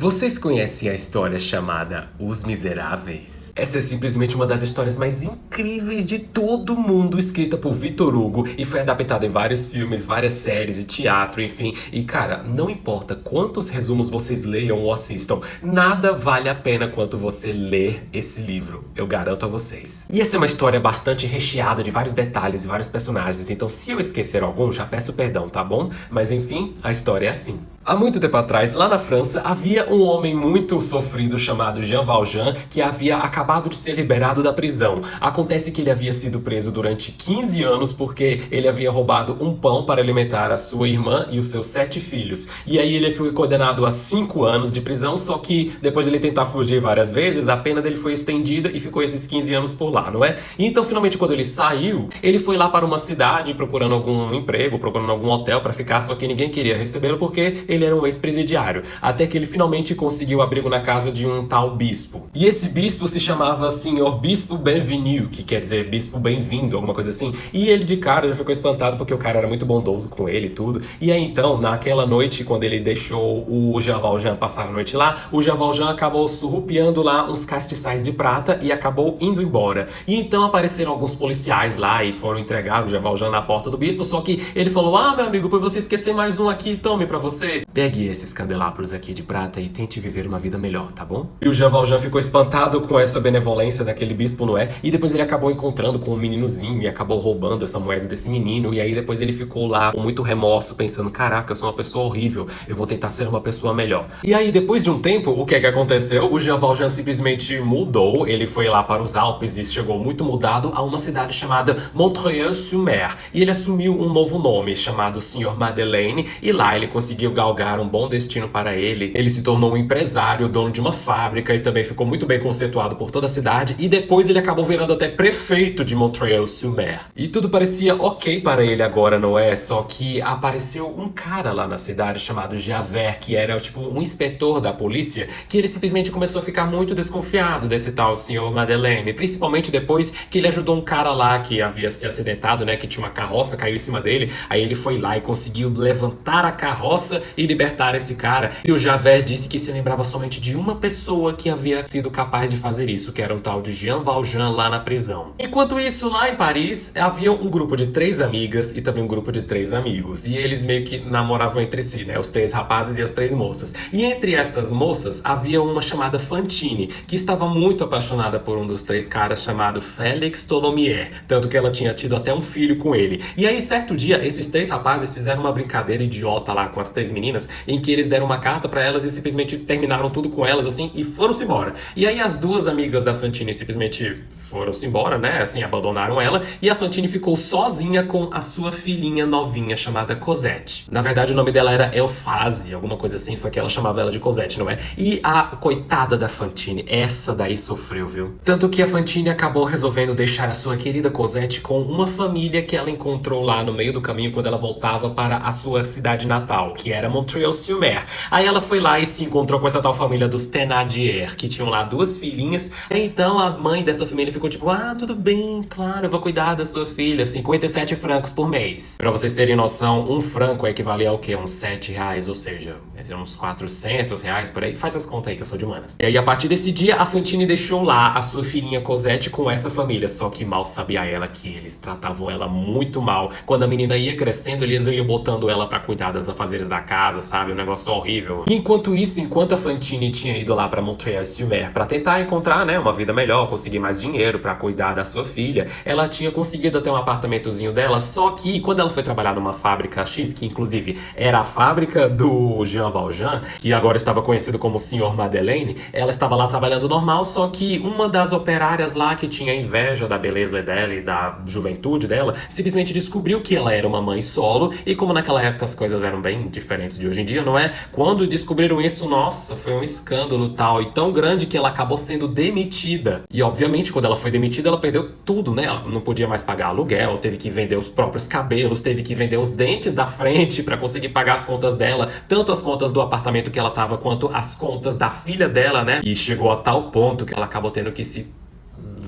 Vocês conhecem a história chamada Os Miseráveis? Essa é simplesmente uma das histórias mais incríveis de todo mundo, escrita por Victor Hugo e foi adaptada em vários filmes, várias séries e teatro, enfim. E cara, não importa quantos resumos vocês leiam ou assistam, nada vale a pena quanto você ler esse livro, eu garanto a vocês. E essa é uma história bastante recheada de vários detalhes e vários personagens, então se eu esquecer algum, já peço perdão, tá bom? Mas enfim, a história é assim. Há muito tempo atrás, lá na França, havia um homem muito sofrido chamado Jean Valjean, que havia acabado de ser liberado da prisão. Acontece que ele havia sido preso durante 15 anos porque ele havia roubado um pão para alimentar a sua irmã e os seus 7 filhos. E aí ele foi condenado a 5 anos de prisão, só que depois de ele tentar fugir várias vezes, a pena dele foi estendida e ficou esses 15 anos por lá, não é? E então, finalmente, quando ele saiu, ele foi lá para uma cidade procurando algum emprego, procurando algum hotel para ficar, só que ninguém queria recebê-lo porque ele era um ex-presidiário, até que ele finalmente conseguiu abrigo na casa de um tal bispo. E esse bispo se chamava Senhor Bispo Bienvenu, que quer dizer bispo bem-vindo, alguma coisa assim. E ele de cara já ficou espantado porque o cara era muito bondoso com ele e tudo. E aí então, naquela noite, quando ele deixou o Jean Valjean passar a noite lá, o Jean Valjean acabou surrupiando lá uns castiçais de prata e acabou indo embora. E então apareceram alguns policiais lá e foram entregar o Jean Valjean na porta do bispo, só que ele falou: "Ah, meu amigo, por você esquecer mais um aqui, tome pra você. Pegue esses candelabros aqui de prata e tente viver uma vida melhor, tá bom?" E o Jean Valjean ficou espantado com essa benevolência daquele bispo, não é? E depois ele acabou encontrando com um meninozinho e acabou roubando essa moeda desse menino. E aí depois ele ficou lá com muito remorso, pensando: caraca, eu sou uma pessoa horrível, eu vou tentar ser uma pessoa melhor. E aí depois de um tempo, o que é que aconteceu? O Jean Valjean simplesmente mudou, ele foi lá para os Alpes e chegou muito mudado a uma cidade chamada Montreuil-sur-Mer. E ele assumiu um novo nome, chamado Senhor Madeleine, e lá ele conseguiu galgar um bom destino para ele. Ele se tornou um empresário, dono de uma fábrica e também ficou muito bem conceituado por toda a cidade. E depois ele acabou virando até prefeito de Montreuil-sur-Mer. E tudo parecia ok para ele agora, não é? Só que apareceu um cara lá na cidade chamado Javert, que era tipo um inspetor da polícia, que ele simplesmente começou a ficar muito desconfiado desse tal Senhor Madeleine, principalmente depois que ele ajudou um cara lá que havia se acidentado, né, que tinha uma carroça, caiu em cima dele. Aí ele foi lá e conseguiu levantar a carroça e libertar esse cara. E o Javert disse que se lembrava somente de uma pessoa que havia sido capaz de fazer isso, que era um tal de Jean Valjean lá na prisão. Enquanto isso, lá em Paris, havia um grupo de 3 amigas e também um grupo de 3 amigos. E eles meio que namoravam entre si, né? Os 3 rapazes e as 3 moças. E entre essas moças, havia uma chamada Fantine, que estava muito apaixonada por um dos 3 caras chamado Félix Tholomyès. Tanto que ela tinha tido até um filho com ele. E aí, certo dia, esses 3 rapazes fizeram uma brincadeira idiota lá com as 3 meninas, em que eles deram uma carta pra elas e simplesmente terminaram tudo com elas, assim, e foram-se embora. E aí as 2 amigas da Fantine simplesmente foram-se embora, né, assim, abandonaram ela, e a Fantine ficou sozinha com a sua filhinha novinha, chamada Cosette. Na verdade, o nome dela era Euphrasie, alguma coisa assim, só que ela chamava ela de Cosette, não é? E a coitada da Fantine, essa daí sofreu, viu? Tanto que a Fantine acabou resolvendo deixar a sua querida Cosette com uma família que ela encontrou lá no meio do caminho quando ela voltava para a sua cidade natal, que era Montreuil-sur-Mer. Aí ela foi lá e se encontrou com essa tal família dos Thénardier, que tinham lá 2 filhinhas. Então a mãe dessa família ficou tipo: ah, tudo bem, claro, eu vou cuidar da sua filha, 57 francos por mês. Pra vocês terem noção, um franco equivalia ao quê? Uns 7 reais, ou seja, uns 400 reais por aí. Faz as contas aí que eu sou de humanas. E aí a partir desse dia, a Fantine deixou lá a sua filhinha Cosette com essa família, só que mal sabia ela que eles tratavam ela muito mal. Quando a menina ia crescendo, eles iam botando ela pra cuidar dos afazeres da casa, sabe? Um negócio horrível. Enquanto isso, enquanto a Fantine tinha ido lá pra Montreuil-sur-Mer pra tentar encontrar, né, uma vida melhor, conseguir mais dinheiro pra cuidar da sua filha, ela tinha conseguido até um apartamentozinho dela, só que quando ela foi trabalhar numa fábrica X, que inclusive era a fábrica do Jean Valjean, que agora estava conhecido como Senhor Madeleine, ela estava lá trabalhando normal, só que uma das operárias lá que tinha inveja da beleza dela e da juventude dela, simplesmente descobriu que ela era uma mãe solo, e como naquela época as coisas eram bem diferentes de hoje em dia, não é? Quando descobriram isso, nossa, foi um escândalo tal, e tão grande que ela acabou sendo demitida. E obviamente, quando ela foi demitida, ela perdeu tudo, né? Ela não podia mais pagar aluguel, teve que vender os próprios cabelos, teve que vender os dentes da frente pra conseguir pagar as contas dela, tanto as contas do apartamento que ela tava, quanto as contas da filha dela, né? E chegou a tal ponto que ela acabou tendo que se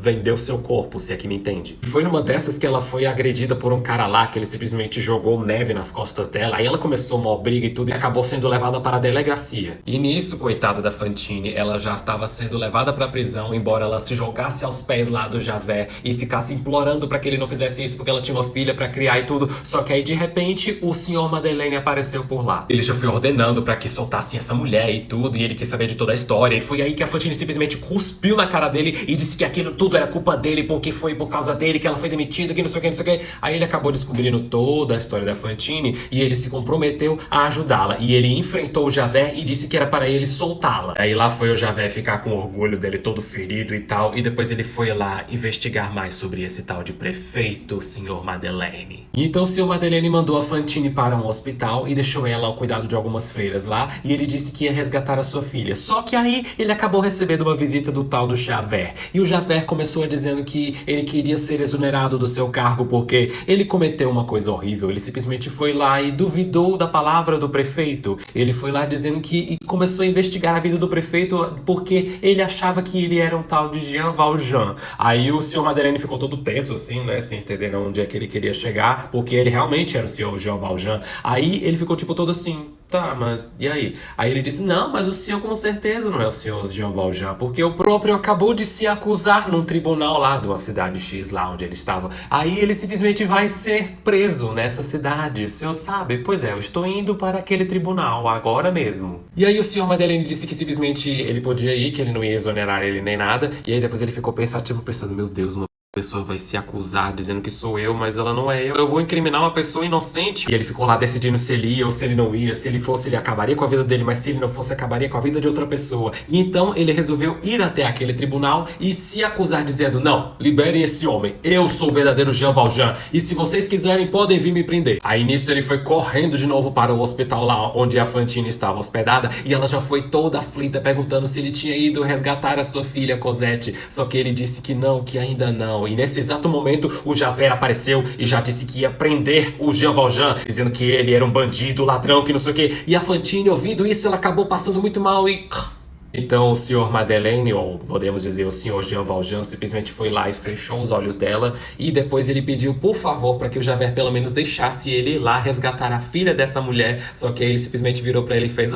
vender o seu corpo, se é que me entende. Foi numa dessas que ela foi agredida por um cara lá, que ele simplesmente jogou neve nas costas dela. Aí ela começou uma briga e tudo e acabou sendo levada para a delegacia. E nisso, coitada da Fantine, ela já estava sendo levada pra prisão, embora ela se jogasse aos pés lá do Javert e ficasse implorando pra que ele não fizesse isso porque ela tinha uma filha pra criar e tudo. Só que aí, de repente, o senhor Madeleine apareceu por lá. Ele já foi ordenando pra que soltassem essa mulher e tudo, e ele quis saber de toda a história. E foi aí que a Fantine simplesmente cuspiu na cara dele e disse que aquilo tudo era culpa dele, porque foi por causa dele que ela foi demitida, que não sei o que, não sei o que. Aí ele acabou descobrindo toda a história da Fantine e ele se comprometeu a ajudá-la. E ele enfrentou o Javert e disse que era para ele soltá-la. Aí lá foi o Javert ficar com orgulho dele todo ferido e tal, e depois ele foi lá investigar mais sobre esse tal de prefeito, o senhor Madeleine. E então o senhor Madeleine mandou a Fantine para um hospital e deixou ela ao cuidado de algumas freiras lá, e ele disse que ia resgatar a sua filha. Só que aí ele acabou recebendo uma visita do tal do Javert, e o Javert começou a dizendo que ele queria ser exonerado do seu cargo porque ele cometeu uma coisa horrível. Ele simplesmente foi lá e duvidou da palavra do prefeito. Ele foi lá dizendo que e começou a investigar a vida do prefeito porque ele achava que ele era um tal de Jean Valjean. Aí o senhor Madeleine ficou todo tenso assim, né, sem entender onde é que ele queria chegar, porque ele realmente era o senhor Jean Valjean. Aí ele ficou tipo todo assim, tá, mas e aí? Aí ele disse, não, mas o senhor com certeza não é o senhor Jean Valjean, porque o próprio acabou de se acusar num tribunal lá de uma cidade X, lá onde ele estava. Aí ele simplesmente vai ser preso nessa cidade, o senhor sabe? Pois é, eu estou indo para aquele tribunal agora mesmo. E aí o senhor Madeleine disse que simplesmente ele podia ir, que ele não ia exonerar ele nem nada, e aí depois ele ficou pensativo, pensando, meu Deus, uma pessoa vai se acusar dizendo que sou eu, mas ela não é eu vou incriminar uma pessoa inocente. E ele ficou lá decidindo se ele ia ou se ele não ia. Se ele fosse, ele acabaria com a vida dele, mas se ele não fosse, acabaria com a vida de outra pessoa. E então ele resolveu ir até aquele tribunal e se acusar dizendo, não, liberem esse homem, eu sou o verdadeiro Jean Valjean, e se vocês quiserem podem vir me prender. Aí nisso ele foi correndo de novo para o hospital lá onde a Fantine estava hospedada, e ela já foi toda aflita perguntando se ele tinha ido resgatar a sua filha Cosette. Só que ele disse que não, que ainda não. E nesse exato momento, o Javert apareceu e já disse que ia prender o Jean Valjean, dizendo que ele era um bandido, ladrão, que não sei o que. E a Fantine, ouvindo isso, ela acabou passando muito mal e... Então o senhor Madeleine, ou podemos dizer o senhor Jean Valjean, simplesmente foi lá e fechou os olhos dela, e depois ele pediu por favor para que o Javert pelo menos deixasse ele ir lá resgatar a filha dessa mulher. Só que ele simplesmente virou para ele e fez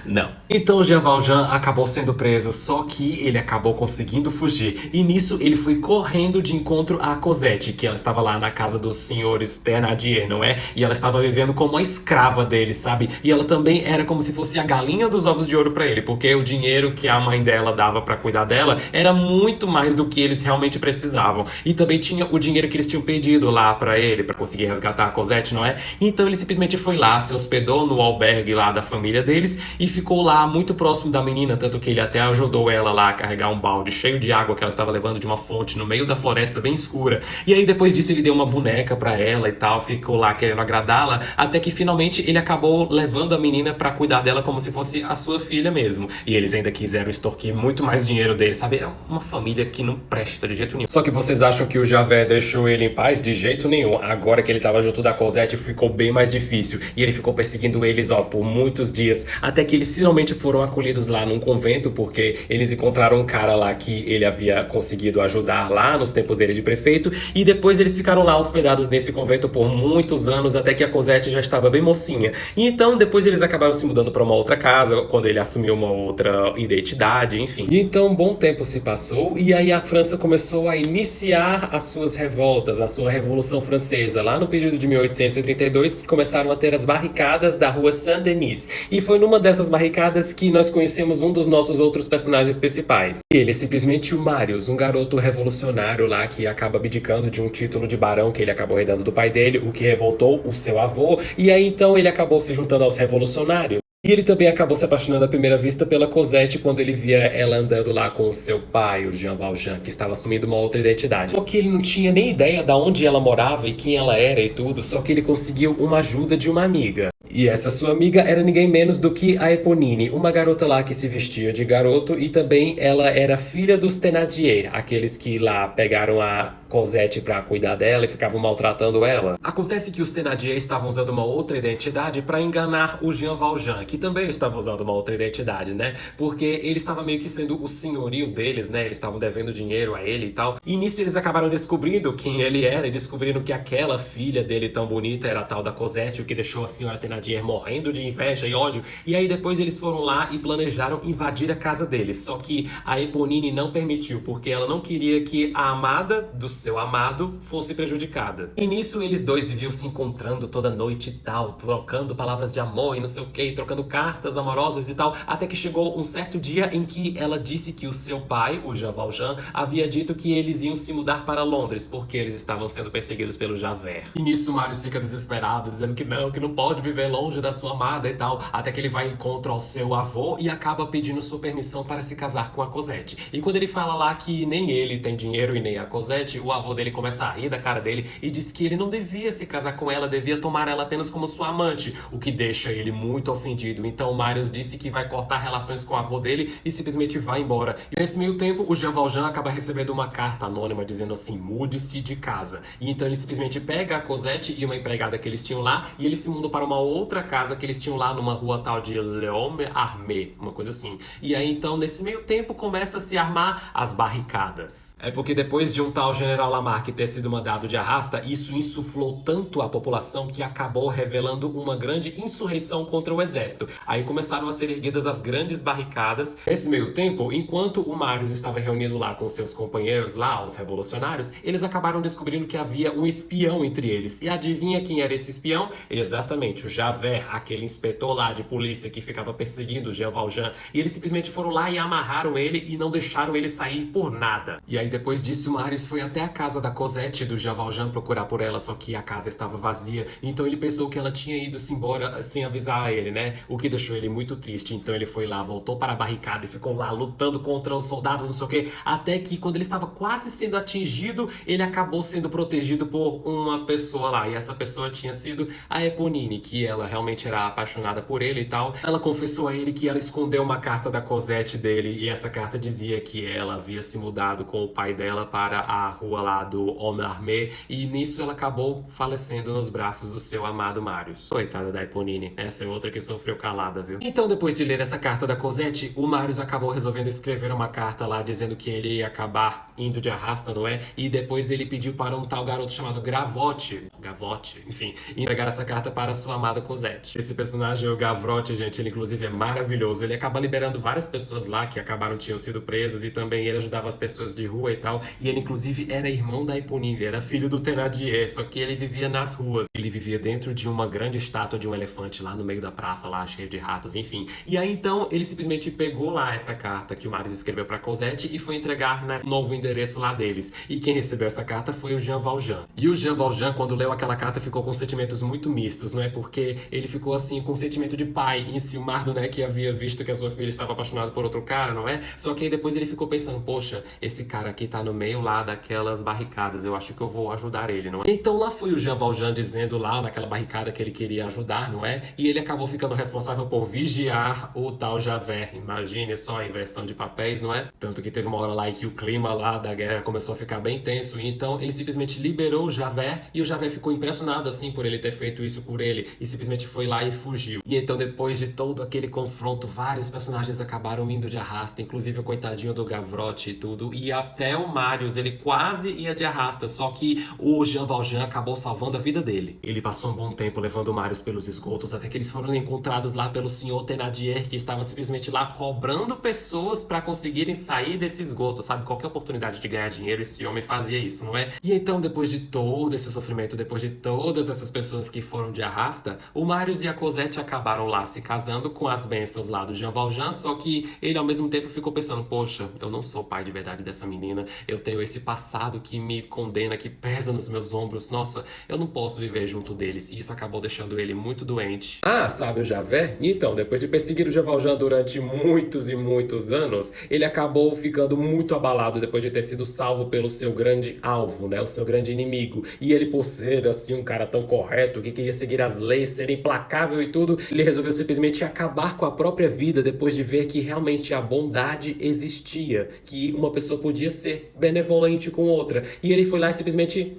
não. Então o Jean Valjean acabou sendo preso, só que ele acabou conseguindo fugir, e nisso ele foi correndo de encontro a Cosette, que ela estava lá na casa dos senhores Thénardier, não é? E ela estava vivendo como a escrava dele, sabe? E ela também era como se fosse a galinha dos ovos de ouro para ele, porque o dinheiro que a mãe dela dava pra cuidar dela era muito mais do que eles realmente precisavam. E também tinha o dinheiro que eles tinham pedido lá pra ele, pra conseguir resgatar a Cosette, não é? Então ele simplesmente foi lá, se hospedou no albergue lá da família deles e ficou lá muito próximo da menina, tanto que ele até ajudou ela lá a carregar um balde cheio de água que ela estava levando de uma fonte no meio da floresta bem escura. E aí depois disso ele deu uma boneca pra ela e tal, ficou lá querendo agradá-la, até que finalmente ele acabou levando a menina pra cuidar dela como se fosse a sua filha mesmo. E eles ainda quiseram extorquir muito mais dinheiro dele, sabe? É uma família que não presta de jeito nenhum. Só que vocês acham que o Javert deixou ele em paz? De jeito nenhum. Agora que ele tava junto da Cosette, ficou bem mais difícil. E ele ficou perseguindo eles, ó, por muitos dias. Até que eles finalmente foram acolhidos lá num convento, porque eles encontraram um cara lá que ele havia conseguido ajudar lá nos tempos dele de prefeito. E depois eles ficaram lá hospedados nesse convento por muitos anos, até que a Cosette já estava bem mocinha. E então depois eles acabaram se mudando pra uma outra casa, quando ele assumiu uma outra identidade, enfim. E então um bom tempo se passou e aí a França começou a iniciar as suas revoltas, a sua Revolução Francesa. Lá no período de 1832 começaram a ter as barricadas da rua Saint-Denis. E foi numa dessas barricadas que nós conhecemos um dos nossos outros personagens principais. Ele é simplesmente o Marius, um garoto revolucionário lá que acaba abdicando de um título de barão que ele acabou herdando do pai dele, o que revoltou o seu avô. E aí então ele acabou se juntando aos revolucionários. E ele também acabou se apaixonando à primeira vista pela Cosette quando ele via ela andando lá com o seu pai, o Jean Valjean, que estava assumindo uma outra identidade. Só que ele não tinha nem ideia de onde ela morava e quem ela era e tudo, só que ele conseguiu uma ajuda de uma amiga. E essa sua amiga era ninguém menos do que a Eponine, uma garota lá que se vestia de garoto e também ela era filha dos Thénardier, aqueles que lá pegaram a Cosette pra cuidar dela e ficavam maltratando ela. Acontece que os Thénardier estavam usando uma outra identidade pra enganar o Jean Valjean, que também estava usando uma outra identidade, né? Porque ele estava meio que sendo o senhorio deles, né? Eles estavam devendo dinheiro a ele e tal. E nisso eles acabaram descobrindo quem ele era e descobrindo que aquela filha dele tão bonita era a tal da Cosette, o que deixou a senhora Thénardier morrendo de inveja e ódio. E aí depois eles foram lá e planejaram invadir a casa deles. Só que a Eponine não permitiu, porque ela não queria que a amada do seu amado fosse prejudicada. E nisso eles dois viviam se encontrando toda noite e tal, trocando palavras de amor e não sei o que, trocando cartas amorosas e tal, até que chegou um certo dia em que ela disse que o seu pai, o Jean Valjean, havia dito que eles iam se mudar para Londres, porque eles estavam sendo perseguidos pelo Javert. E nisso Marius fica desesperado, dizendo que não pode viver longe da sua amada e tal, até que ele vai em encontro ao seu avô e acaba pedindo sua permissão para se casar com a Cosette. E quando ele fala lá que nem ele tem dinheiro e nem a Cosette, o avô dele começa a rir da cara dele e diz que ele não devia se casar com ela, devia tomar ela apenas como sua amante, o que deixa ele muito ofendido. Então Marius disse que vai cortar relações com o avô dele e simplesmente vai embora. E nesse meio tempo, o Jean Valjean acaba recebendo uma carta anônima dizendo assim, mude-se de casa. E então ele simplesmente pega a Cosette e uma empregada que eles tinham lá e eles se mudam para uma outra casa que eles tinham lá numa rua tal de L'Homme Armé, uma coisa assim. E aí então, nesse meio tempo, começa a se armar as barricadas. É porque depois de um tal General Lamarque ter sido mandado de arrasta, isso insuflou tanto a população que acabou revelando uma grande insurreição contra o exército. Aí começaram a ser erguidas as grandes barricadas. Nesse meio tempo, enquanto o Marius estava reunido lá com seus companheiros lá, os revolucionários, eles acabaram descobrindo que havia um espião entre eles. E adivinha quem era esse espião? Exatamente, o Javert, aquele inspetor lá de polícia que ficava perseguindo o Jean Valjean. E eles simplesmente foram lá e amarraram ele e não deixaram ele sair por nada. E aí depois disso, Marius foi até a casa da Cosette do Jean Valjean procurar por ela, só que a casa estava vazia. Então ele pensou que ela tinha ido-se embora sem avisar a ele, né? O que deixou ele muito triste. Então ele foi lá, voltou para a barricada e ficou lá lutando contra os soldados, não sei o que. Até que quando ele estava quase sendo atingido, ele acabou sendo protegido por uma pessoa lá. E essa pessoa tinha sido a Eponine, que ela realmente era apaixonada por ele e tal. Ela confessou a ele que ela escondeu uma carta da Cosette dele e essa carta dizia que ela havia se mudado com o pai dela para a rua lá do Homme Armé e nisso ela acabou falecendo nos braços do seu amado Marius. Coitada da Eponine, essa é outra que sofreu calada, viu? Então depois de ler essa carta da Cosette, o Marius acabou resolvendo escrever uma carta lá dizendo que ele ia acabar indo de arrasta, não é? E depois ele pediu para um tal garoto chamado Gavotte, enfim, entregar essa carta para sua amada Cosette. Esse personagem, o Gavroche, gente, ele inclusive é maravilhoso. Ele acaba liberando várias pessoas lá que tinham sido presas e também ele ajudava as pessoas de rua e tal. E ele inclusive era irmão da Eponine, era filho do Thénardier, só que ele vivia nas ruas. Ele vivia dentro de uma grande estátua de um elefante lá no meio da praça, lá cheio de ratos, enfim. E aí então ele simplesmente pegou lá essa carta que o Marius escreveu para Cosette e foi entregar no novo endereço lá deles. E quem recebeu essa carta foi o Jean Valjean. E o Jean Valjean, quando leu aquela carta, ficou com sentimentos muito mistos, não é? Porque ele ficou assim com um sentimento de pai, enciumado, né? Que havia visto que a sua filha estava apaixonada por outro cara, não é? Só que aí depois ele ficou pensando, poxa, esse cara aqui tá no meio lá daquelas barricadas, eu acho que eu vou ajudar ele, não é? Então lá foi o Jean Valjean dizendo lá naquela barricada que ele queria ajudar, não é? E ele acabou ficando responsável por vigiar o tal Javert. Imagine só a inversão de papéis, não é? Tanto que teve uma hora lá em que o clima lá da guerra começou a ficar bem tenso, e então ele simplesmente liberou o Javert e o Javert ficou impressionado assim por ele ter feito isso por ele e simplesmente foi lá e fugiu. E então depois de todo aquele confronto, vários personagens acabaram indo de arrasta, inclusive o coitadinho do Gavroche e tudo, e até o Marius, ele quase ia de arrasta, só que o Jean Valjean acabou salvando a vida dele. Ele passou um bom tempo levando o Marius pelos esgotos, até que eles foram encontrados lá pelo senhor Thénardier, que estava simplesmente lá cobrando pessoas pra conseguirem sair desse esgoto, sabe? Qualquer oportunidade de ganhar dinheiro, esse homem fazia isso, não é? E então, depois de todo esse sofrimento, depois de todas essas pessoas que foram de arrasta, o Marius e a Cosette acabaram lá se casando com as bênçãos lá do Jean Valjean, só que ele ao mesmo tempo ficou pensando, poxa, eu não sou o pai de verdade dessa menina, eu tenho esse passado que me condena, que pesa nos meus ombros, nossa, eu não posso viver junto deles, e isso acabou deixando ele muito doente. Ah, sabe o Javert? Então, depois de perseguir o Jean Valjean durante muitos e muitos anos, ele acabou ficando muito abalado depois de ter sido salvo pelo seu grande alvo, né, o seu grande inimigo, e ele por ser assim um cara tão correto, que queria seguir as leis ser implacável e tudo, ele resolveu simplesmente acabar com a própria vida depois de ver que realmente a bondade existia, que uma pessoa podia ser benevolente com outra. E ele foi lá e simplesmente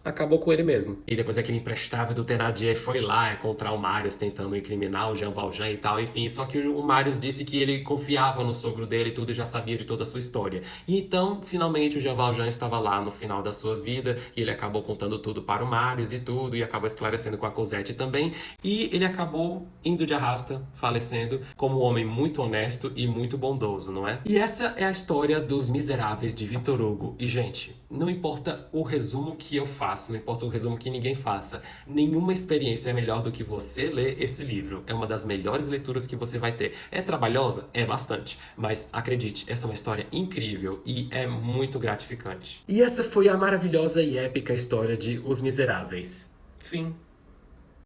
acabou com ele mesmo. E depois aquele imprestável do Thénardier foi lá contra o Marius, tentando incriminar o Jean Valjean e tal, enfim. Só que o Marius disse que ele confiava no sogro dele e tudo, e já sabia de toda a sua história. E então, finalmente, o Jean Valjean estava lá no final da sua vida, e ele acabou contando tudo para o Marius e tudo, e acabou esclarecendo com a Cosette também. E ele acabou indo de arrasta, falecendo, como um homem muito honesto e muito bondoso, não é? E essa é a história dos Miseráveis de Victor Hugo. E, gente, não importa o resumo que eu faço, não importa o resumo que ninguém faça, nenhuma experiência é melhor do que você ler esse livro. É uma das melhores leituras que você vai ter. É trabalhosa? É bastante. Mas acredite, essa é uma história incrível e é muito gratificante. E essa foi a maravilhosa e épica história de Os Miseráveis. Fim.